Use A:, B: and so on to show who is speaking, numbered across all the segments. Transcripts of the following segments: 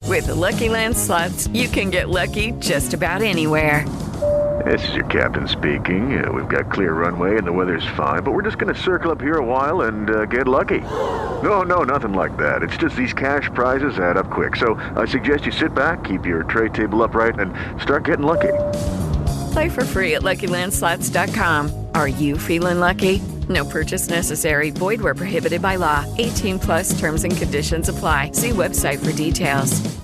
A: With the Lucky Land Slots, you can get lucky just about anywhere.
B: This is your captain speaking. We've got clear runway and the weather's fine, but we're just going to circle up here a while and get lucky. No, nothing like that. It's just these cash prizes add up quick. So I suggest you sit back, keep your tray table upright, and start getting lucky.
A: Play for free at LuckyLandSlots.com. Are you feeling lucky? No purchase necessary. Void where prohibited by law. 18 plus terms and conditions apply. See website for details.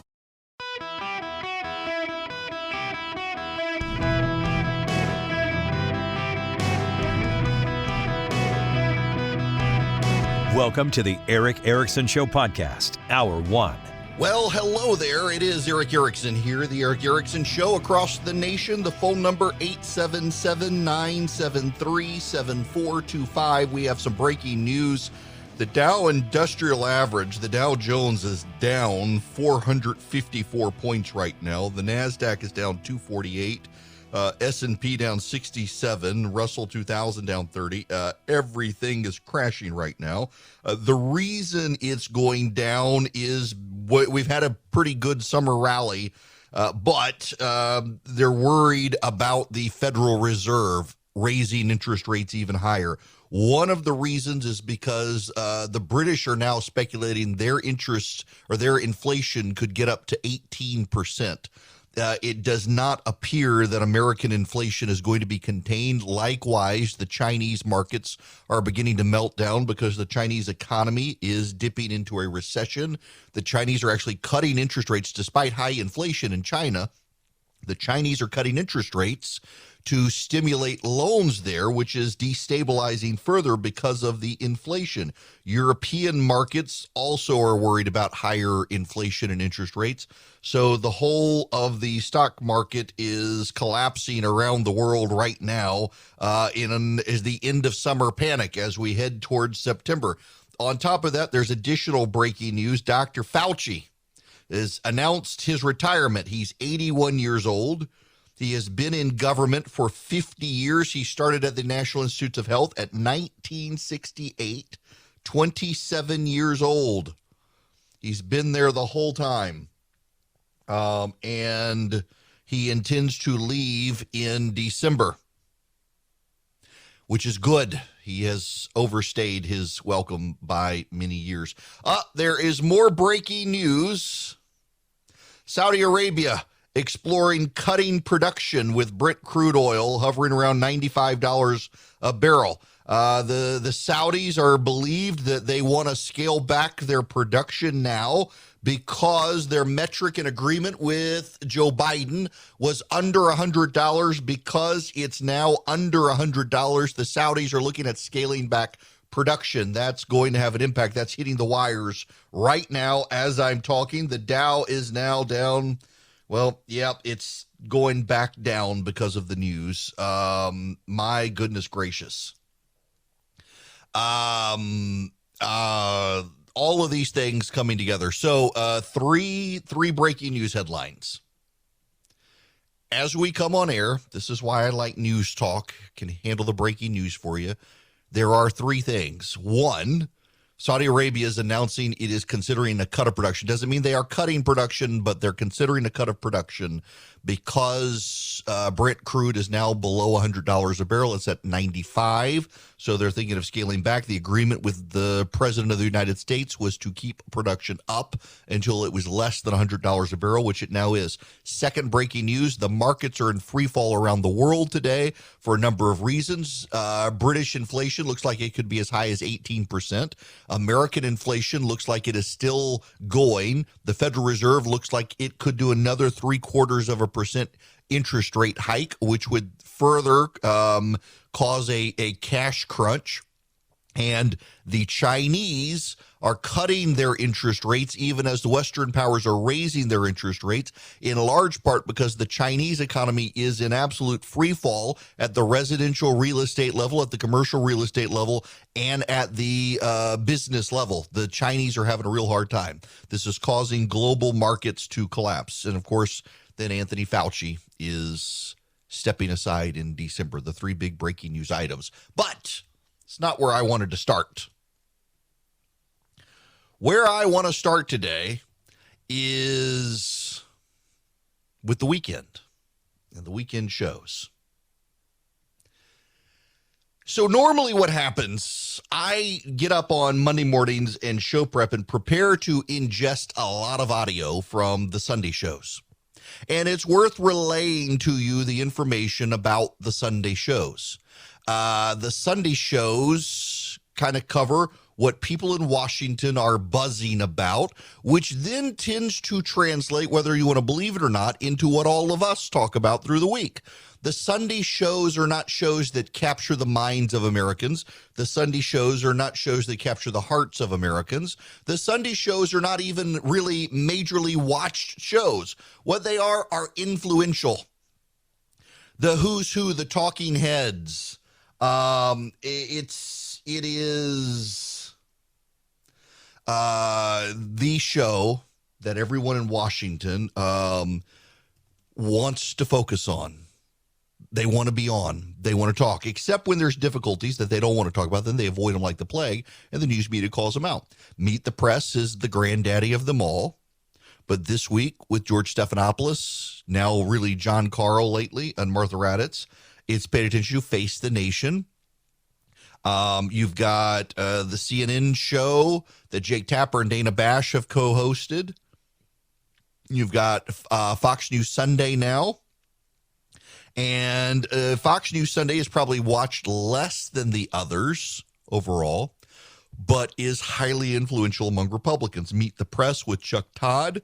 C: Welcome to the Eric Erickson Show podcast, Hour 1.
D: Well, hello there. It is Eric Erickson here, the Eric Erickson Show across the nation. The phone number 877-973-7425. We have some breaking news. The Dow Industrial Average, the Dow Jones, is down 454 points right now. The NASDAQ is down 248. S&P down 67, Russell 2000 down 30. Everything is crashing right now. The reason it's going down is we've had a pretty good summer rally, but they're worried about the Federal Reserve raising interest rates even higher. One of the reasons is because the British are now speculating their interest or their inflation could get up to 18%. It does not appear that American inflation is going to be contained. Likewise, the Chinese markets are beginning to melt down because the Chinese economy is dipping into a recession. The Chinese are actually cutting interest rates despite high inflation in China. The Chinese are cutting interest rates to stimulate loans there, which is destabilizing further because of the inflation. European markets also are worried about higher inflation and interest rates. So the whole of the stock market is collapsing around the world right now is the end of summer panic as we head towards September. On top of that, there's additional breaking news. Dr. Fauci has announced his retirement. He's 81 years old. He has been in government for 50 years. He started at the National Institutes of Health at 1968, 27 years old. He's been there the whole time. And he intends to leave in December, which is good. He has overstayed his welcome by many years. There is more breaking news. Saudi Arabia exploring cutting production with Brent crude oil hovering around $95 a barrel. The Saudis are believed that they want to scale back their production now because their metric in agreement with Joe Biden was under $100. Because it's now under $100, the Saudis are looking at scaling back production. That's going to have an impact. That's hitting the wires right now as I'm talking. The Dow is now down. Well, yeah, it's going back down because of the news. My goodness gracious. All of these things coming together. So three breaking news headlines. As we come on air, this is why I like News Talk, can handle the breaking news for you. There are three things. One, Saudi Arabia is announcing it is considering a cut of production. Doesn't mean they are cutting production, but they're considering a cut of production because Brent crude is now below $100 a barrel. It's at 95. So they're thinking of scaling back. The agreement with the president of the United States was to keep production up until it was less than $100 a barrel, which it now is. Second breaking news, the markets are in free fall around the world today for a number of reasons. British inflation looks like it could be as high as 18%. American inflation looks like it is still going. The Federal Reserve looks like it could do another 0.75% interest rate hike, which would further cause a cash crunch. And the Chinese are cutting their interest rates even as the Western powers are raising their interest rates, in large part because the Chinese economy is in absolute free fall at the residential real estate level, at the commercial real estate level, and at the business level. The Chinese are having a real hard time. This is causing global markets to collapse. And of course, then Anthony Fauci is stepping aside in December. The three big breaking news items. But it's not where I wanted to start. Where I want to start today is with the weekend and the weekend shows. So normally what happens, I get up on Monday mornings and show prep and prepare to ingest a lot of audio from the Sunday shows. And it's worth relaying to you the information about the Sunday shows. The Sunday shows kind of cover what people in Washington are buzzing about, which then tends to translate, whether you want to believe it or not, into what all of us talk about through the week. The Sunday shows are not shows that capture the minds of Americans. The Sunday shows are not shows that capture the hearts of Americans. The Sunday shows are not even really majorly watched shows. What they are influential. The who's who, the talking heads. It is the show that everyone in Washington wants to focus on. They want to be on. They want to talk, except when there's difficulties that they don't want to talk about. Then they avoid them like the plague, and the news media calls them out. Meet the Press is the granddaddy of them all. But this week with George Stephanopoulos, now really John Carl lately, and Martha Raddatz, it's paid attention to Face the Nation. You've got the CNN show that Jake Tapper and Dana Bash have co-hosted. You've got Fox News Sunday now. And Fox News Sunday is probably watched less than the others overall, but is highly influential among Republicans. Meet the Press with Chuck Todd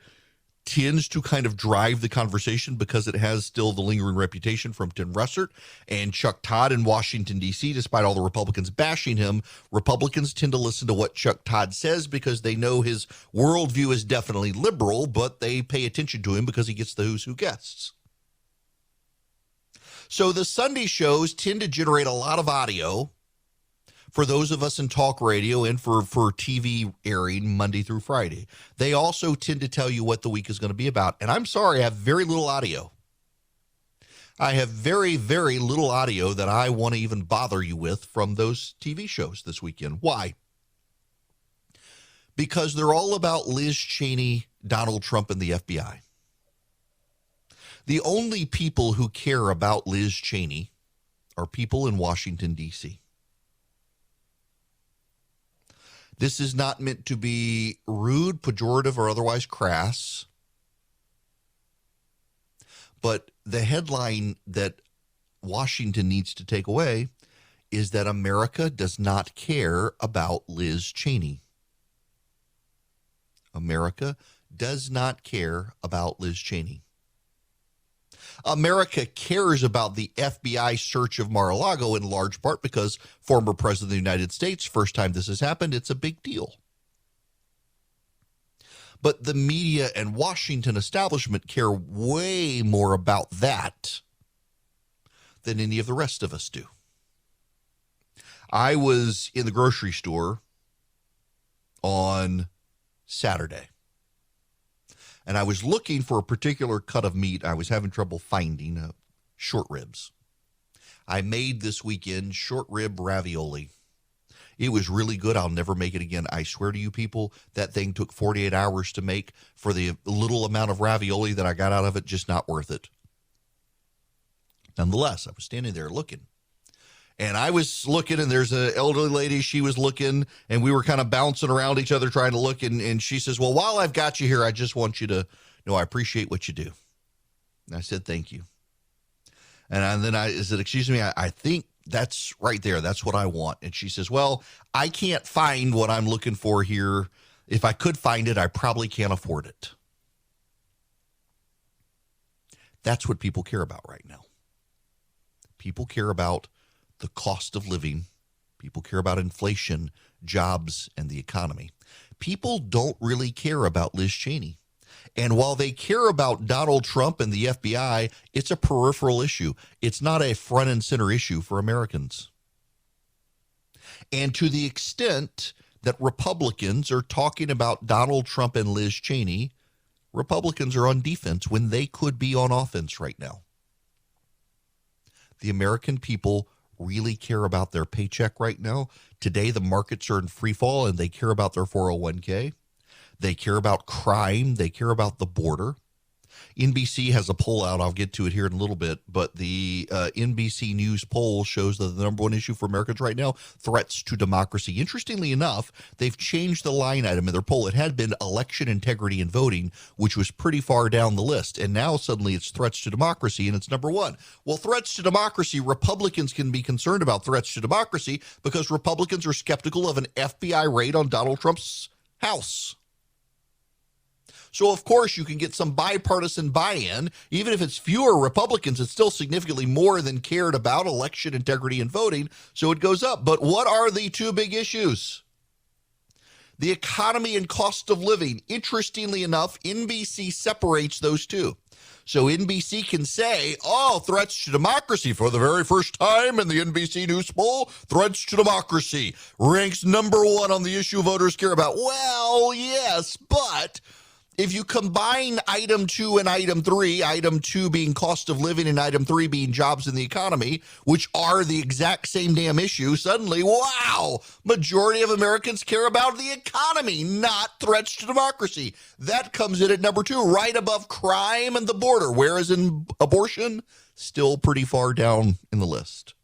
D: tends to kind of drive the conversation because it has still the lingering reputation from Tim Russert and Chuck Todd in Washington, D.C. Despite all the Republicans bashing him, Republicans tend to listen to what Chuck Todd says because they know his worldview is definitely liberal, but they pay attention to him because he gets the who's who guests. So the Sunday shows tend to generate a lot of audio for those of us in talk radio and for TV airing Monday through Friday. They also tend to tell you what the week is going to be about. And I'm sorry, I have very little audio. I have very, very little audio that I want to even bother you with from those TV shows this weekend. Why? Because they're all about Liz Cheney, Donald Trump, and the FBI. The only people who care about Liz Cheney are people in Washington, D.C. This is not meant to be rude, pejorative, or otherwise crass. But the headline that Washington needs to take away is that America does not care about Liz Cheney. America does not care about Liz Cheney. America cares about the FBI search of Mar-a-Lago in large part because former President of the United States, first time this has happened, it's a big deal. But the media and Washington establishment care way more about that than any of the rest of us do. I was in the grocery store on Saturday. And I was looking for a particular cut of meat. I was having trouble finding short ribs. I made this weekend short rib ravioli. It was really good. I'll never make it again. I swear to you people, that thing took 48 hours to make. For the little amount of ravioli that I got out of it, just not worth it. Nonetheless, I was standing there looking. And I was looking, and there's an elderly lady. She was looking, and we were kind of bouncing around each other trying to look. And she says, well, while I've got you here, I just want you to know I appreciate what you do. And I said, thank you. And then I said, excuse me, I think that's right there. That's what I want. And she says, well, I can't find what I'm looking for here. If I could find it, I probably can't afford it. That's what people care about right now. People care about the cost of living. People care about inflation, jobs, and the economy. People don't really care about Liz Cheney. And while they care about Donald Trump and the FBI, it's a peripheral issue. It's not a front and center issue for Americans. And to the extent that Republicans are talking about Donald Trump and Liz Cheney, Republicans are on defense when they could be on offense right now. The American people really care about their paycheck right now. Today, the markets are in free fall, and they care about their 401k. They care about crime. They care about the border. NBC has a poll out. I'll get to it here in a little bit, but the NBC News poll shows that the number one issue for Americans right now, threats to democracy. Interestingly enough, they've changed the line item in their poll. It had been election integrity and voting, which was pretty far down the list, and now suddenly it's threats to democracy, and it's number one. Well, threats to democracy, Republicans can be concerned about threats to democracy because Republicans are skeptical of an FBI raid on Donald Trump's house. So, of course, you can get some bipartisan buy-in. Even if it's fewer Republicans, it's still significantly more than cared about election integrity and voting, so it goes up. But what are the two big issues? The economy and cost of living. Interestingly enough, NBC separates those two. So NBC can say, threats to democracy for the very first time in the NBC News poll, threats to democracy ranks number one on the issue voters care about. Well, yes, but if you combine item 2 and item 3, item 2 being cost of living and item 3 being jobs in the economy, which are the exact same damn issue, suddenly, wow, majority of Americans care about the economy, not threats to democracy. That comes in at number 2, right above crime and the border, whereas in abortion, still pretty far down in the list.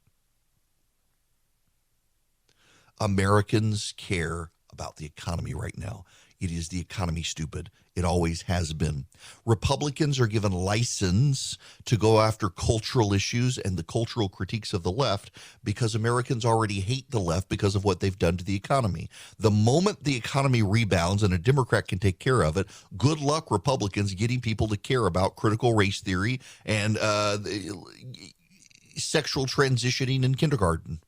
D: Americans care about the economy right now. It is the economy, stupid. It always has been. Republicans are given license to go after cultural issues and the cultural critiques of the left because Americans already hate the left because of what they've done to the economy. The moment the economy rebounds and a Democrat can take care of it, good luck Republicans getting people to care about critical race theory and sexual transitioning in kindergarten.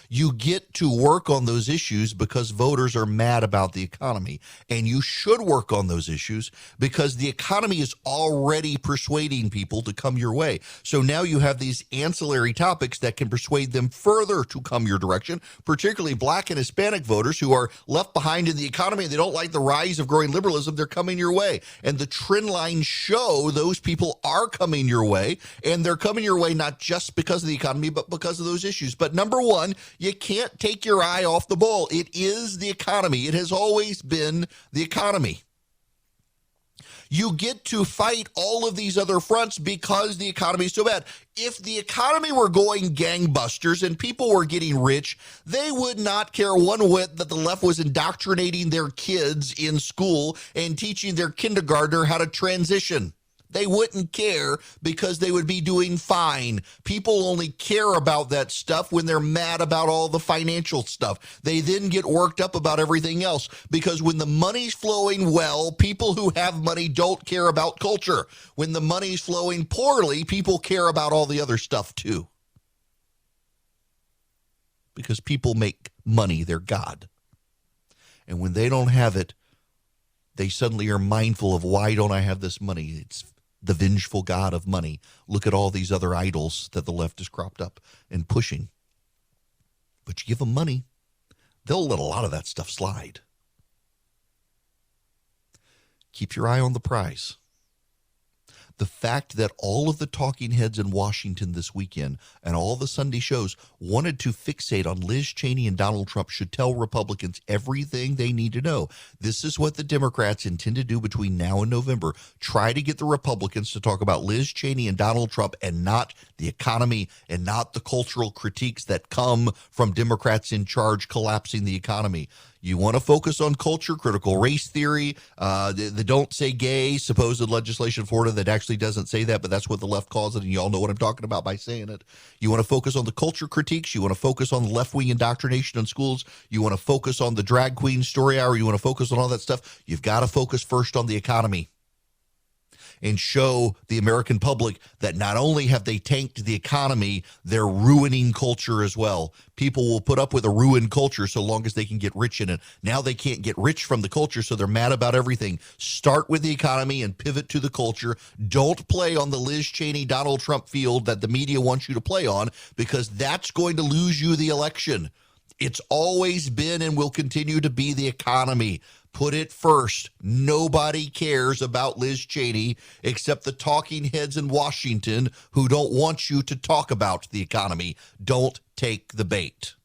D: You get to work on those issues because voters are mad about the economy. And you should work on those issues because the economy is already persuading people to come your way. So now you have these ancillary topics that can persuade them further to come your direction, particularly Black and Hispanic voters who are left behind in the economy and they don't like the rise of growing liberalism. They're coming your way. And the trend lines show those people are coming your way. And they're coming your way not just because of the economy, but because of those issues. But number one, you can't take your eye off the ball. It is the economy. It has always been the economy. You get to fight all of these other fronts because the economy is so bad. If the economy were going gangbusters and people were getting rich, they would not care one whit that the left was indoctrinating their kids in school and teaching their kindergartner how to transition. They wouldn't care because they would be doing fine. People only care about that stuff when they're mad about all the financial stuff. They then get worked up about everything else because when the money's flowing well, people who have money don't care about culture. When the money's flowing poorly, people care about all the other stuff too. Because people make money their god. And when they don't have it, they suddenly are mindful of, why don't I have this money? It's the vengeful god of money. Look at all these other idols that the left has cropped up and pushing. But you give them money, they'll let a lot of that stuff slide. Keep your eye on the prize. The fact that all of the talking heads in Washington this weekend and all the Sunday shows wanted to fixate on Liz Cheney and Donald Trump should tell Republicans everything they need to know. This is what the Democrats intend to do between now and November. Try to get the Republicans to talk about Liz Cheney and Donald Trump and not the economy and not the cultural critiques that come from Democrats in charge collapsing the economy. You want to focus on culture, critical race theory, the don't say gay, supposed legislation in Florida that actually doesn't say that, but that's what the left calls it, and you all know what I'm talking about by saying it. You want to focus on the culture critiques. You want to focus on left-wing indoctrination in schools. You want to focus on the drag queen story hour. You want to focus on all that stuff. You've got to focus first on the economy and show the American public that not only have they tanked the economy, they're ruining culture as well. People will put up with a ruined culture so long as they can get rich in it. Now they can't get rich from the culture, so they're mad about everything. Start with the economy and pivot to the culture. Don't play on the Liz Cheney, Donald Trump field that the media wants you to play on, because that's going to lose you the election. It's always been and will continue to be the economy. Put it first. Nobody cares about Liz Cheney except the talking heads in Washington who don't want you to talk about the economy. Don't take the bait.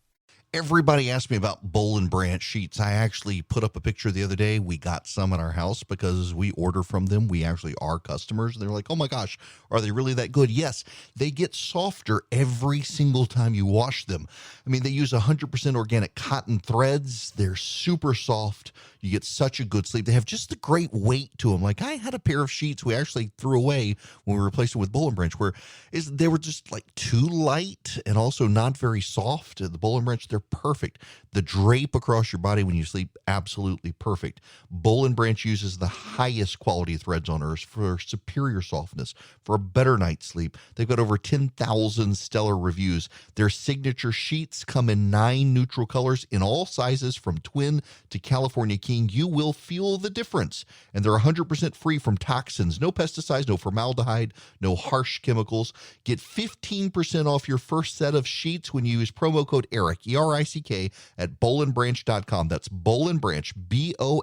D: Everybody asked me about Boll and Branch sheets. I actually put up a picture the other day. We got some in our house because we order from them. We actually are customers. They're like, oh my gosh, are they really that good? Yes, they get softer every single time you wash them. I mean, they use 100% organic cotton threads. They're super soft. You get such a good sleep. They have just a great weight to them. Like I had a pair of sheets we actually threw away when we replaced them with Boll and Branch, where they were just like too light and also not very soft. The Boll and Branch, they're perfect. The drape across your body when you sleep, absolutely perfect. Boll and Branch uses the highest quality threads on earth for superior softness, for a better night's sleep. They've got over 10,000 stellar reviews. Their signature sheets come in 9 neutral colors in all sizes from twin to California King. You will feel the difference. And they're 100% free from toxins, no pesticides, no formaldehyde, no harsh chemicals. Get 15% off your first set of sheets when you use promo code ERIC, ERICK, at bollandbranch.com. That's Boll and Branch, BOLLAND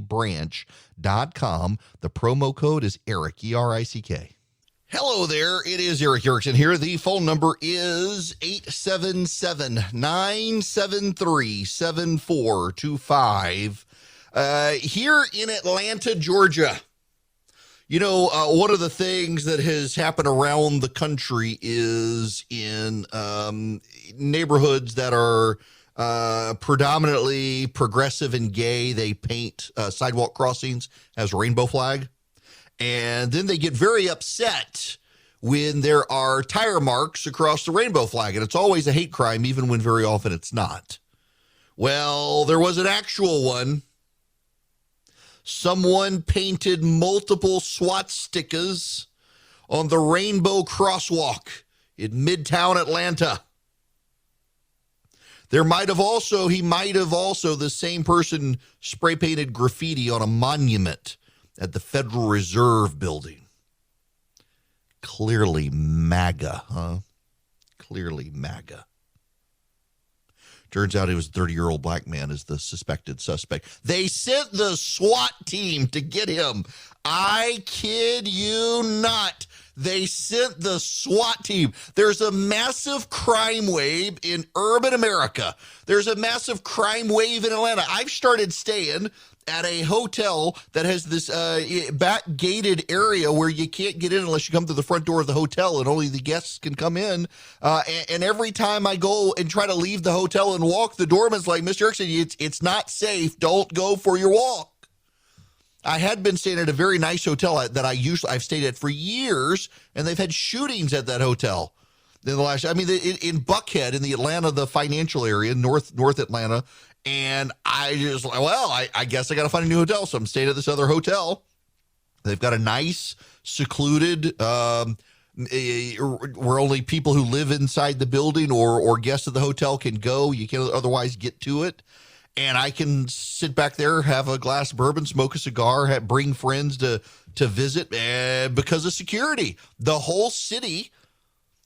D: branch.com. The promo code is ERIC, ERICK. Hello there, it is Eric Erickson here. The phone number is 877-973-7425. Here in Atlanta, Georgia. You know, one of the things that has happened around the country is in neighborhoods that are predominantly progressive and gay, they paint sidewalk crossings as a rainbow flag. And then they get very upset when there are tire marks across the rainbow flag. And it's always a hate crime, even when very often it's not. Well, there was an actual one. Someone painted multiple swastikas on the rainbow crosswalk in Midtown Atlanta. He might have also, the same person spray painted graffiti on a monument at the Federal Reserve building. Clearly MAGA, huh? Clearly MAGA. Turns out it was a 30-year-old black man as the suspected suspect. They sent the SWAT team to get him. I kid you not. They sent the SWAT team. There's a massive crime wave in urban America. There's a massive crime wave in Atlanta. I've started staying at a hotel that has this back gated area where you can't get in unless you come to the front door of the hotel and only the guests can come in. And every time I go and try to leave the hotel and walk, the doorman's like, Mr. Erickson, it's not safe. Don't go for your walk. I had been staying at a very nice hotel that I've stayed at for years, and they've had shootings at that hotel. In Buckhead, in the Atlanta, the financial area, North Atlanta. And I just, I guess I got to find a new hotel. So I'm staying at this other hotel. They've got a nice, secluded, where only people who live inside the building or guests of the hotel can go. You can't otherwise get to it. And I can sit back there, have a glass of bourbon, smoke a cigar, bring friends to visit because of security. The whole city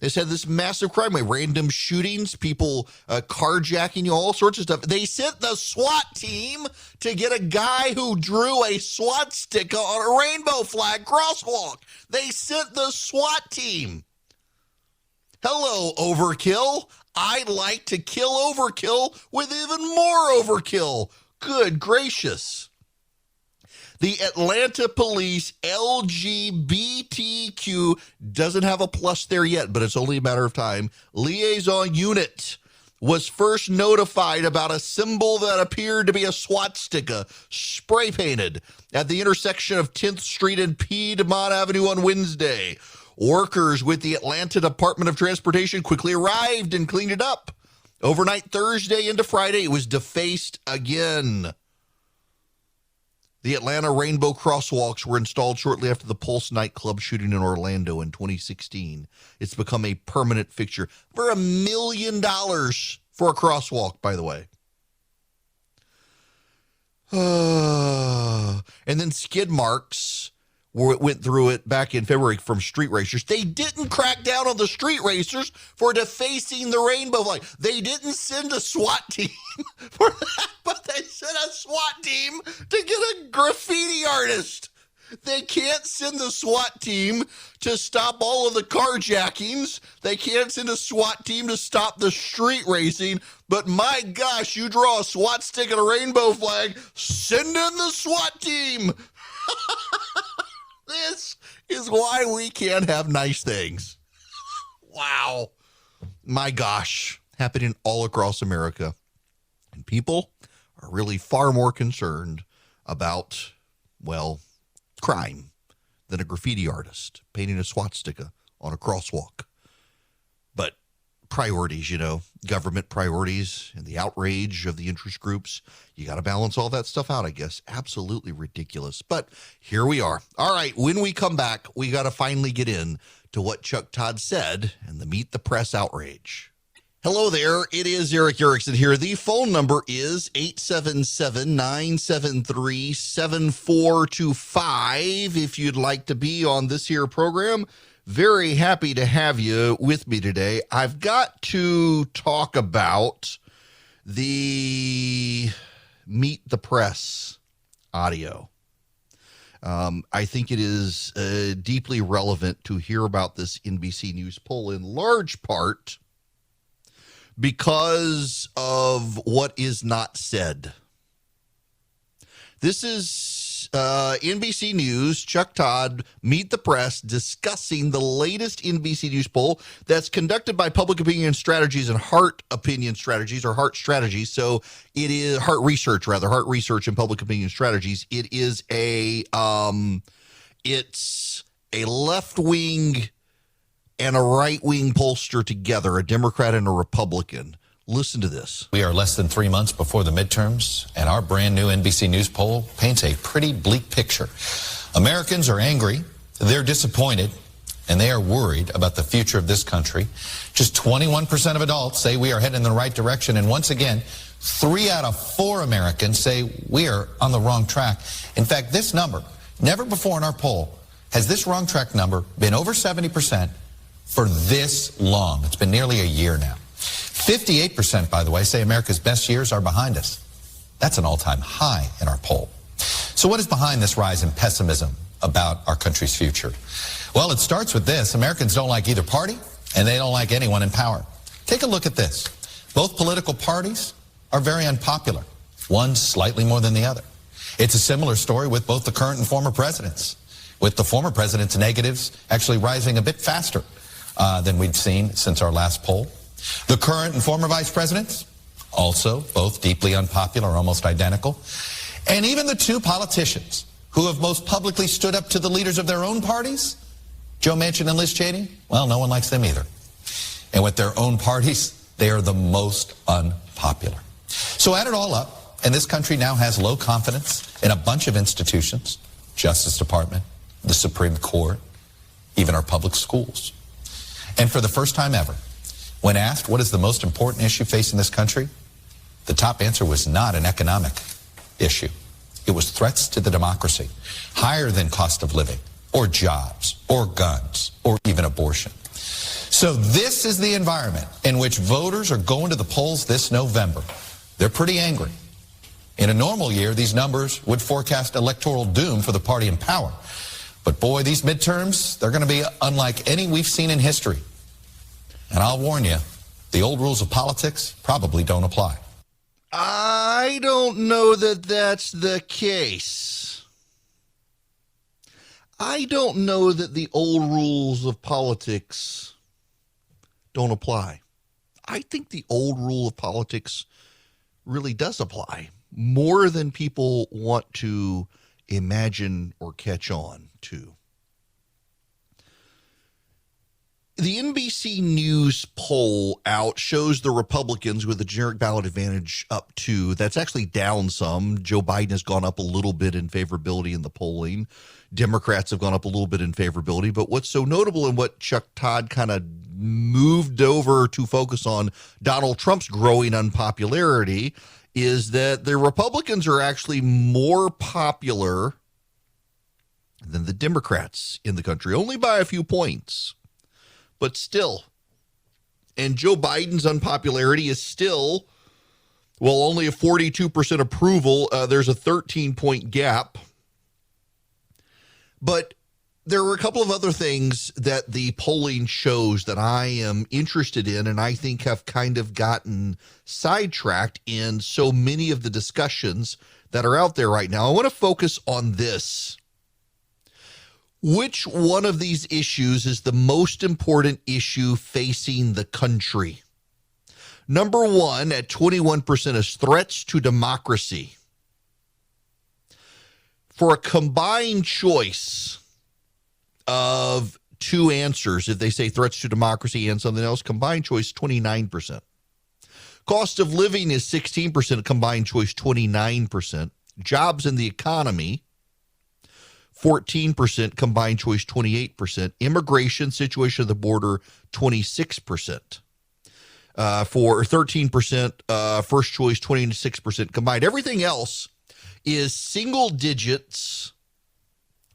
D: has had this massive crime wave, random shootings, people carjacking you, all sorts of stuff. They sent the SWAT team to get a guy who drew a SWAT sticker on a rainbow flag crosswalk. They sent the SWAT team. Hello, overkill. I'd like to kill overkill with even more overkill. Good gracious. The Atlanta Police LGBTQ doesn't have a plus there yet, but it's only a matter of time. Liaison unit was first notified about a symbol that appeared to be a swastika spray painted at the intersection of 10th Street and Piedmont Avenue on Wednesday. Workers with the Atlanta Department of Transportation quickly arrived and cleaned it up. Overnight Thursday into Friday, it was defaced again. The Atlanta Rainbow Crosswalks were installed shortly after the Pulse nightclub shooting in Orlando in 2016. It's become a permanent fixture for $1 million for a crosswalk, by the way. And then skid marks went through it back in February from street racers. They didn't crack down on the street racers for defacing the rainbow flag. They didn't send a SWAT team for that, but they sent a SWAT team to get a graffiti artist They can't send the SWAT team to stop all of the carjackings. They can't send a SWAT team to stop the street racing. But my gosh, you draw a SWAT stick and a rainbow flag, send in the SWAT team. This is why we can't have nice things. Wow. My gosh, happening all across America. And people are really far more concerned about, well, crime than a graffiti artist painting a swastika on a crosswalk. But priorities, government priorities and the outrage of the interest groups, you got to balance all that stuff out, I guess. Absolutely ridiculous. But here we are. All right, when we come back, we got to finally get in to what Chuck Todd said and the Meet the Press outrage. Hello there, it is Eric Erickson here. The phone number is 877-973-7425. If you'd like to be on this here program, very happy to have you with me today. I've got to talk about the Meet the Press audio. I think it is deeply relevant to hear about this NBC News poll in large part because of what is not said. This is NBC News, Chuck Todd, Meet the Press, discussing the latest NBC News poll that's conducted by Public Opinion Strategies and Heart Opinion Strategies, or Heart Strategies. So it is Heart Research and Public Opinion Strategies. It is it's a left-wing and a right-wing pollster together, a Democrat and a Republican. Listen to this.
E: We are less than 3 months before the midterms, and our brand new NBC News poll paints a pretty bleak picture. Americans are angry, they're disappointed, and they are worried about the future of this country. Just 21% of adults say we are heading in the right direction, and once again, 3 out of 4 Americans say we are on the wrong track. In fact, this number, never before in our poll, has this wrong track number been over 70% for this long. It's been nearly a year now. 58%, by the way, say America's best years are behind us. That's an all-time high in our poll. So what is behind this rise in pessimism about our country's future? Well, it starts with this. Americans don't like either party, and they don't like anyone in power. Take a look at this. Both political parties are very unpopular, one slightly more than the other. It's a similar story with both the current and former presidents, with the former president's negatives actually rising a bit faster than we'd seen since our last poll. The current and former vice presidents, also both deeply unpopular, almost identical. And even the 2 politicians who have most publicly stood up to the leaders of their own parties, Joe Manchin and Liz Cheney, well, no one likes them either. And with their own parties, they are the most unpopular. So add it all up, and this country now has low confidence in a bunch of institutions, Justice Department, the Supreme Court, even our public schools. And for the first time ever, when asked what is the most important issue facing this country, the top answer was not an economic issue. It was threats to the democracy, higher than cost of living, or jobs, or guns, or even abortion. So this is the environment in which voters are going to the polls this November. They're pretty angry. In a normal year, these numbers would forecast electoral doom for the party in power. But boy, these midterms, they're going to be unlike any we've seen in history. And I'll warn you, the old rules of politics probably don't apply.
D: I don't know that that's the case. I don't know that the old rules of politics don't apply. I think the old rule of politics really does apply more than people want to imagine or catch on to. The NBC News poll out shows the Republicans with a generic ballot advantage up 2. That's actually down some. Joe Biden has gone up a little bit in favorability in the polling. Democrats have gone up a little bit in favorability. But what's so notable and what Chuck Todd kind of moved over to focus on Donald Trump's growing unpopularity is that the Republicans are actually more popular than the Democrats in the country, only by a few points. But still, and Joe Biden's unpopularity is still, well, only a 42% approval. There's a 13-point gap. But there were a couple of other things that the polling shows that I am interested in and I think have kind of gotten sidetracked in so many of the discussions that are out there right now. I want to focus on this. Which one of these issues is the most important issue facing the country? Number one at 21% is threats to democracy. For a combined choice of two answers, if they say threats to democracy and something else, combined choice 29%. Cost of living is 16%, combined choice 29%. Jobs in the economy 14%, combined choice 28%. Immigration, situation of the border 26%. For 13%, first choice 26% combined. Everything else is single digits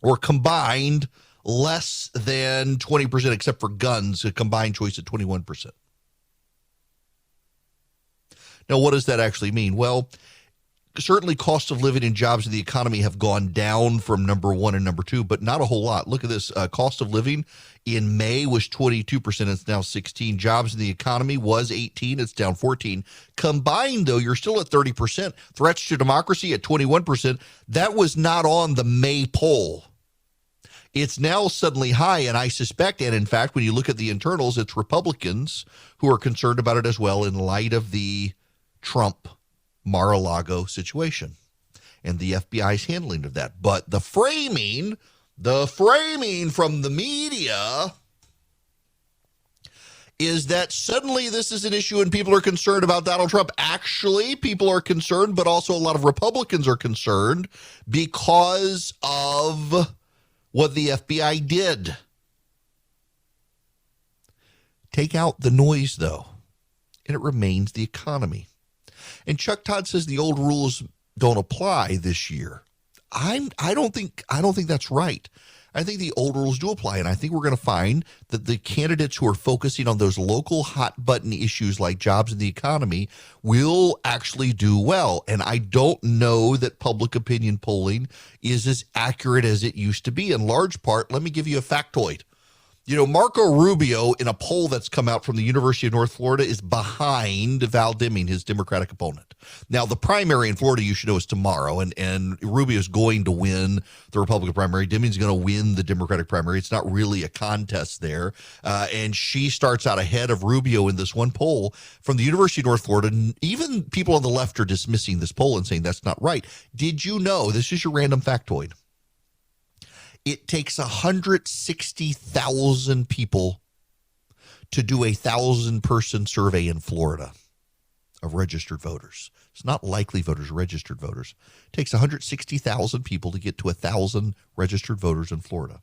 D: or combined less than 20%, except for guns, a combined choice at 21%. Now, what does that actually mean? Well, certainly cost of living and jobs in the economy have gone down from number one and number two, but not a whole lot. Look at this. Cost of living in May was 22%. It's now 16. Jobs in the economy was 18. It's down 14. Combined, though, you're still at 30%. Threats to democracy at 21%. That was not on the May poll. It's now suddenly high, and I suspect, and in fact, when you look at the internals, it's Republicans who are concerned about it as well in light of the Trump Mar-a-Lago situation and the FBI's handling of that. But the framing from the media is that suddenly this is an issue and people are concerned about Donald Trump. Actually, people are concerned, but also a lot of Republicans are concerned because of what the FBI did. Take out the noise, though, and it remains the economy. And Chuck Todd says the old rules don't apply this year. I don't think that's right. I think the old rules do apply, and I think we're going to find that the candidates who are focusing on those local hot-button issues like jobs and the economy will actually do well. And I don't know that public opinion polling is as accurate as it used to be. In large part, let me give you a factoid. You know, Marco Rubio, in a poll that's come out from the University of North Florida, is behind Val Deming, his Democratic opponent. Now, the primary in Florida, you should know, is tomorrow, and Rubio's going to win the Republican primary. Deming's going to win the Democratic primary. It's not really a contest there. And she starts out ahead of Rubio in this one poll from the University of North Florida. Even people on the left are dismissing this poll and saying that's not right. Did you know, this is your random factoid, it takes 160,000 people to do 1,000-person survey in Florida of registered voters. It's not likely voters, registered voters. It takes 160,000 people to get to 1,000 registered voters in Florida.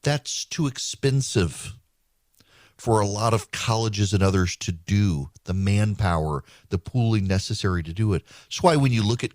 D: That's too expensive for a lot of colleges and others to do, the manpower, the pooling necessary to do it. That's why when you look at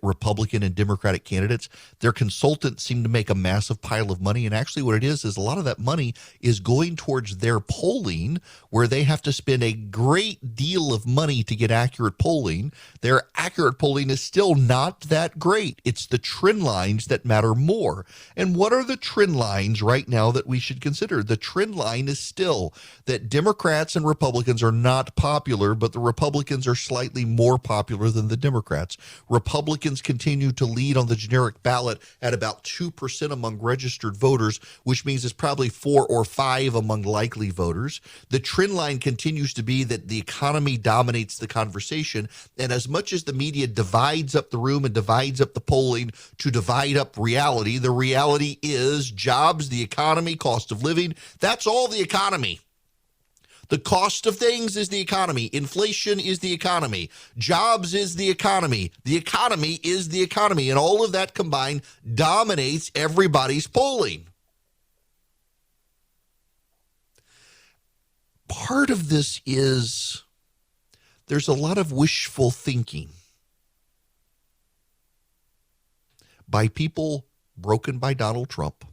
D: Republican and Democratic candidates, their consultants seem to make a massive pile of money. And actually what it is a lot of that money is going towards their polling, where they have to spend a great deal of money to get accurate polling. Their accurate polling is still not that great. It's the trend lines that matter more. And what are the trend lines right now that we should consider? The trend line is still that Democrats and Republicans are not popular, but the Republicans are slightly more popular than the Democrats. Republicans continue to lead on the generic ballot at about 2% among registered voters, which means it's probably 4 or 5 among likely voters. The trend line continues to be that the economy dominates the conversation, and as much as the media divides up the room and divides up the polling to divide up reality, the reality is jobs, the economy, cost of living, that's all the economy. The cost of things is the economy. Inflation is the economy. Jobs is the economy. The economy is the economy. And all of that combined dominates everybody's polling. Part of this is there's a lot of wishful thinking by people broken by Donald Trump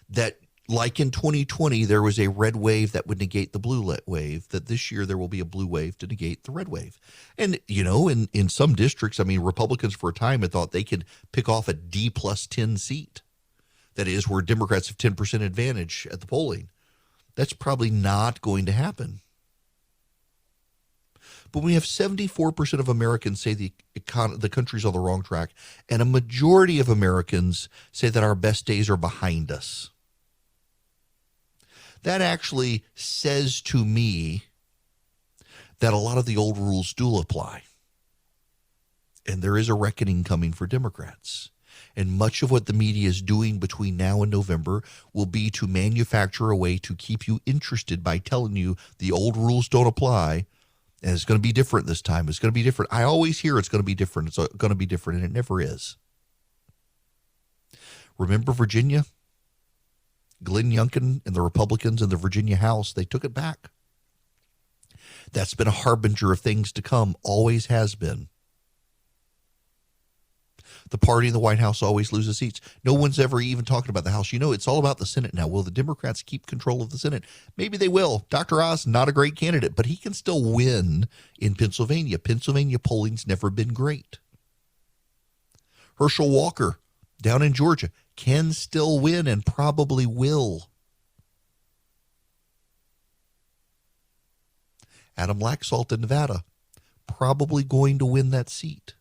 D: that like in 2020, there was a red wave that would negate the blue wave, that this year there will be a blue wave to negate the red wave. And, in some districts, Republicans for a time had thought they could pick off a D plus 10 seat. That is, where Democrats have 10% advantage at the polling. That's probably not going to happen. But we have 74% of Americans say the country's on the wrong track, and a majority of Americans say that our best days are behind us. That actually says to me that a lot of the old rules do apply. And there is a reckoning coming for Democrats. And much of what the media is doing between now and November will be to manufacture a way to keep you interested by telling you the old rules don't apply. And it's going to be different this time. It's going to be different. I always hear it's going to be different. It's going to be different, and it never is. Remember Virginia? Glenn Youngkin and the Republicans in the Virginia House, they took it back. That's been a harbinger of things to come, always has been. The party in the White House always loses seats. No one's ever even talking about the House. It's all about the Senate now. Will the Democrats keep control of the Senate? Maybe they will. Dr. Oz, not a great candidate, but he can still win in Pennsylvania. Pennsylvania polling's never been great. Herschel Walker down in Georgia can still win and probably will. Adam Laxalt in Nevada, probably going to win that seat.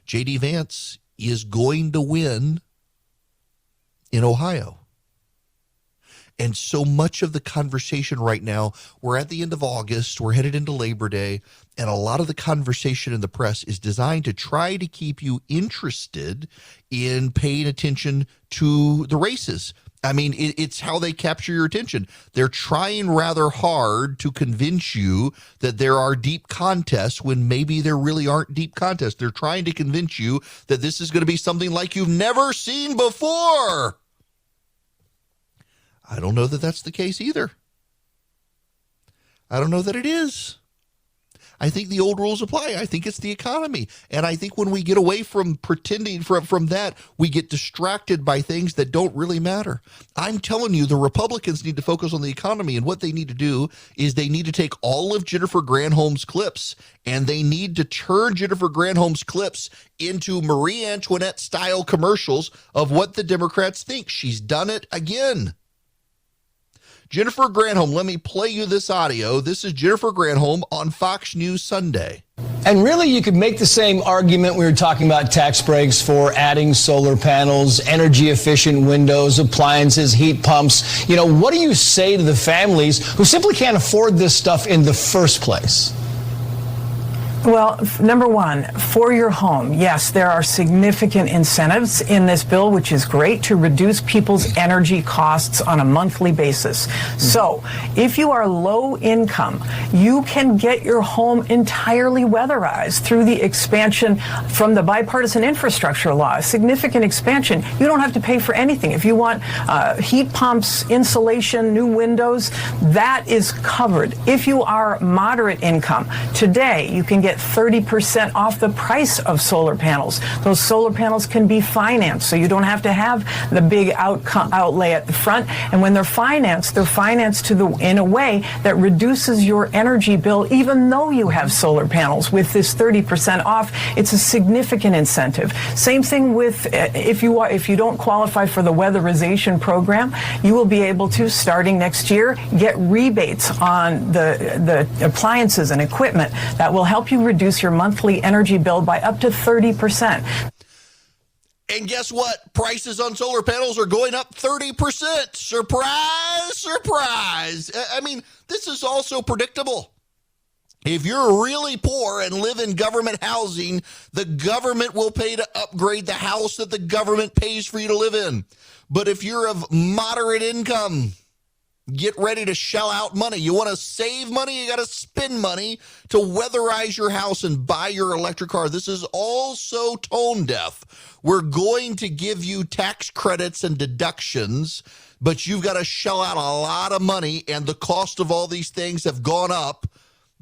D: J.D. Vance is going to win in Ohio. And so much of the conversation right now, we're at the end of August, we're headed into Labor Day, and a lot of the conversation in the press is designed to try to keep you interested in paying attention to the races. It's how they capture your attention. They're trying rather hard to convince you that there are deep contests when maybe there really aren't deep contests. They're trying to convince you that this is going to be something like you've never seen before. I don't know that that's the case either. I don't know that it is. I think the old rules apply. I think it's the economy. And I think when we get away from pretending from that, we get distracted by things that don't really matter. I'm telling you, the Republicans need to focus on the economy, and what they need to do is they need to take all of Jennifer Granholm's clips, and they need to turn Jennifer Granholm's clips into Marie Antoinette-style commercials of what the Democrats think. She's done it again. Jennifer Granholm, let me play you this audio. This is Jennifer Granholm on Fox News Sunday.
F: And really, you could make the same argument. We were talking about tax breaks for adding solar panels, energy efficient windows, appliances, heat pumps. What do you say to the families who simply can't afford this stuff in the first place?
G: Well, number one, for your home, yes, there are significant incentives in this bill, which is great, to reduce people's energy costs on a monthly basis. So if you are low income, you can get your home entirely weatherized through the expansion from the bipartisan infrastructure law, a significant expansion. You don't have to pay for anything. If you want heat pumps, insulation, new windows, that is covered. If you are moderate income, today you can get 30% off the price of solar panels. Those solar panels can be financed, so you don't have to have the big outlay at the front. And when they're financed in a way that reduces your energy bill, even though you have solar panels. With this 30% off, it's a significant incentive. Same thing with if you don't qualify for the weatherization program, you will be able to, starting next year, get rebates on the appliances and equipment that will help you reduce your monthly energy bill by up to 30%.
D: And guess what? Prices on solar panels are going up 30%. Surprise, surprise. This is also predictable. If you're really poor and live in government housing, the government will pay to upgrade the house that the government pays for you to live in. But if you're of moderate income, get ready to shell out money. You want to save money, you got to spend money to weatherize your house and buy your electric car. This is also tone deaf. We're going to give you tax credits and deductions, but you've got to shell out a lot of money, and the cost of all these things have gone up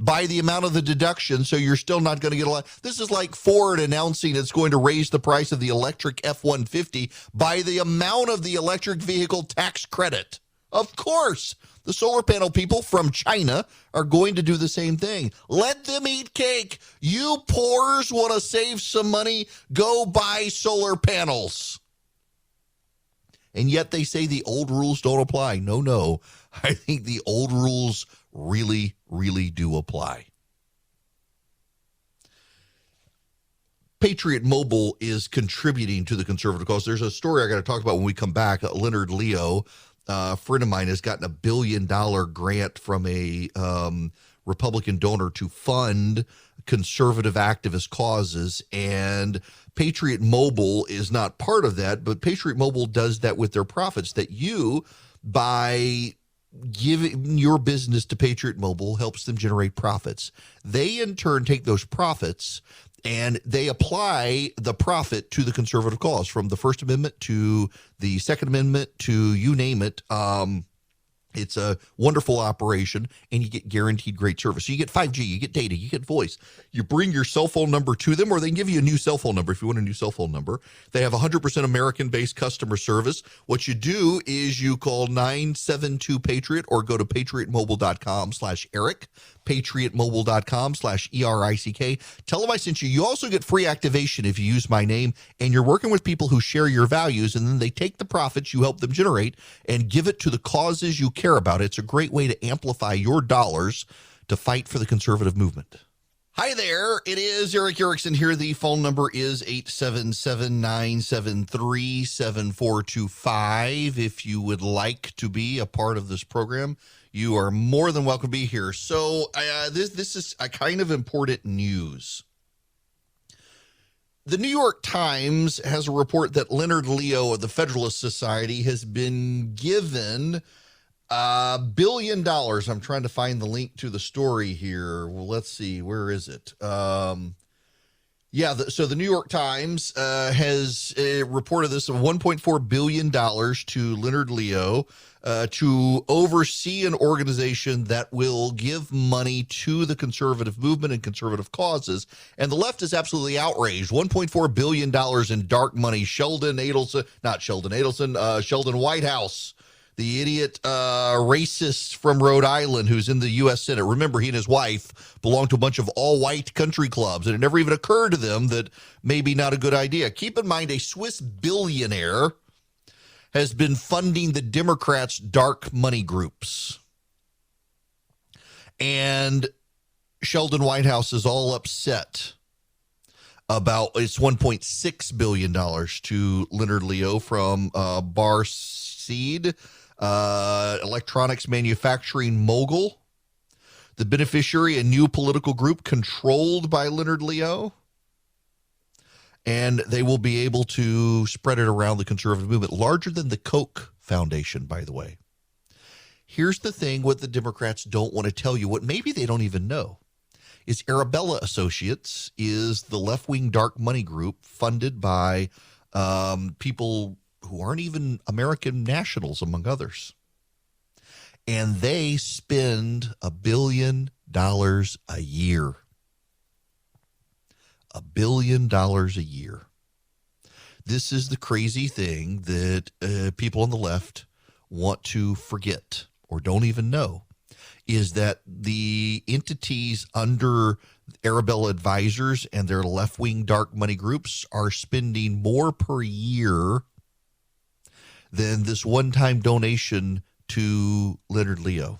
D: by the amount of the deduction, so you're still not going to get a lot. This is like Ford announcing it's going to raise the price of the electric F-150 by the amount of the electric vehicle tax credit. Of course, the solar panel people from China are going to do the same thing. Let them eat cake. You poors want to save some money, go buy solar panels. And yet they say the old rules don't apply. No. I think the old rules really, really do apply. Patriot Mobile is contributing to the conservative cause. There's a story I got to talk about when we come back. Leonard Leo, a friend of mine, has gotten $1 billion grant from a Republican donor to fund conservative activist causes, and Patriot Mobile is not part of that, but Patriot Mobile does that with their profits, that you, by giving your business to Patriot Mobile, helps them generate profits. They in turn take those profits and they apply the profit to the conservative cause, from the First Amendment to the Second Amendment to you name it. It's a wonderful operation, and you get guaranteed great service. So you get 5G, you get data, you get voice. You bring your cell phone number to them, or they can give you a new cell phone number if you want a new cell phone number. They have 100% American-based customer service. What you do is you call 972-PATRIOT or go to patriotmobile.com/Eric, patriotmobile.com/ERICK. Tell them I sent you. You also get free activation if you use my name, and you're working with people who share your values, and then they take the profits you help them generate and give it to the causes you care about. It's a great way to amplify your dollars to fight for the conservative movement. Hi there, it is Eric Erickson here. The phone number is 877-973-7425. If you would like to be a part of this program, you are more than welcome to be here. So this is a kind of important news. The New York Times has a report that Leonard Leo of the Federalist Society has been given $1 billion. I'm trying to find the link to the story here. Well, let's see. Where is it? So the New York Times has reported this of $1.4 billion to Leonard Leo to oversee an organization that will give money to the conservative movement and conservative causes. And the left is absolutely outraged. $1.4 billion in dark money. Sheldon Whitehouse, the idiot racist from Rhode Island who's in the U.S. Senate. Remember, he and his wife belong to a bunch of all-white country clubs, and it never even occurred to them that maybe not a good idea. Keep in mind, a Swiss billionaire has been funding the Democrats' dark money groups. And Sheldon Whitehouse is all upset about its $1.6 billion to Leonard Leo from Bar Seed, electronics manufacturing mogul, the beneficiary, a new political group controlled by Leonard Leo. And they will be able to spread it around the conservative movement, larger than the Koch Foundation, by the way. Here's the thing, what the Democrats don't want to tell you, what maybe they don't even know, is Arabella Associates is the left-wing dark money group funded by people who aren't even American nationals, among others. And they spend $1 billion a year. $1 billion a year. This is the crazy thing that people on the left want to forget or don't even know, is that the entities under Arabella Advisors and their left-wing dark money groups are spending more per year than this one-time donation to Leonard Leo.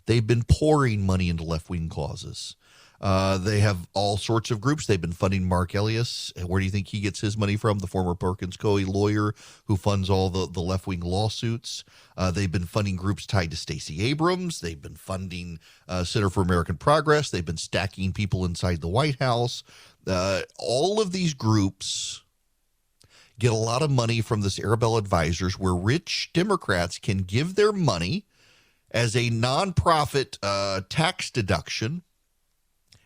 D: They've been pouring money into left-wing causes. They have all sorts of groups. They've been funding Mark Elias. Where do you think he gets his money from? The former Perkins Coie lawyer who funds all the left-wing lawsuits. They've been funding groups tied to Stacey Abrams. They've been funding Center for American Progress. They've been stacking people inside the White House. All of these groups get a lot of money from this Arabella Advisors, where rich Democrats can give their money as a nonprofit tax deduction.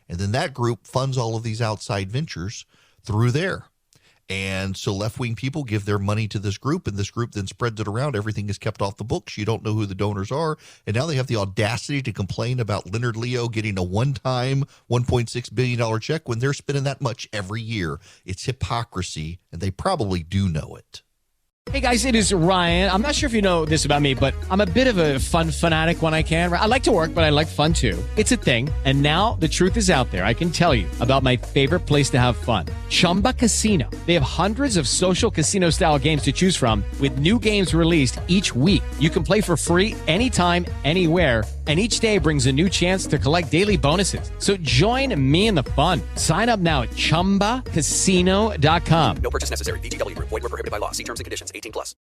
D: And then that group funds all of these outside ventures through there. And so left-wing people give their money to this group, and this group then spreads it around. Everything is kept off the books. You don't know who the donors are. And now they have the audacity to complain about Leonard Leo getting a one-time $1.6 billion check when they're spending that much every year. It's hypocrisy, and they probably do know it.
H: Hey guys, it is Ryan. I'm not sure if you know this about me, but I'm a bit of a fun fanatic when I can. I like to work, but I like fun too. It's a thing. And now the truth is out there. I can tell you about my favorite place to have fun. Chumba Casino. They have hundreds of social casino style games to choose from with new games released each week. You can play for free anytime, anywhere. And each day brings a new chance to collect daily bonuses. So join me in the fun. Sign up now at ChumbaCasino.com.
I: No purchase necessary. VGW Group. Void where prohibited by law. See terms and conditions. 18+.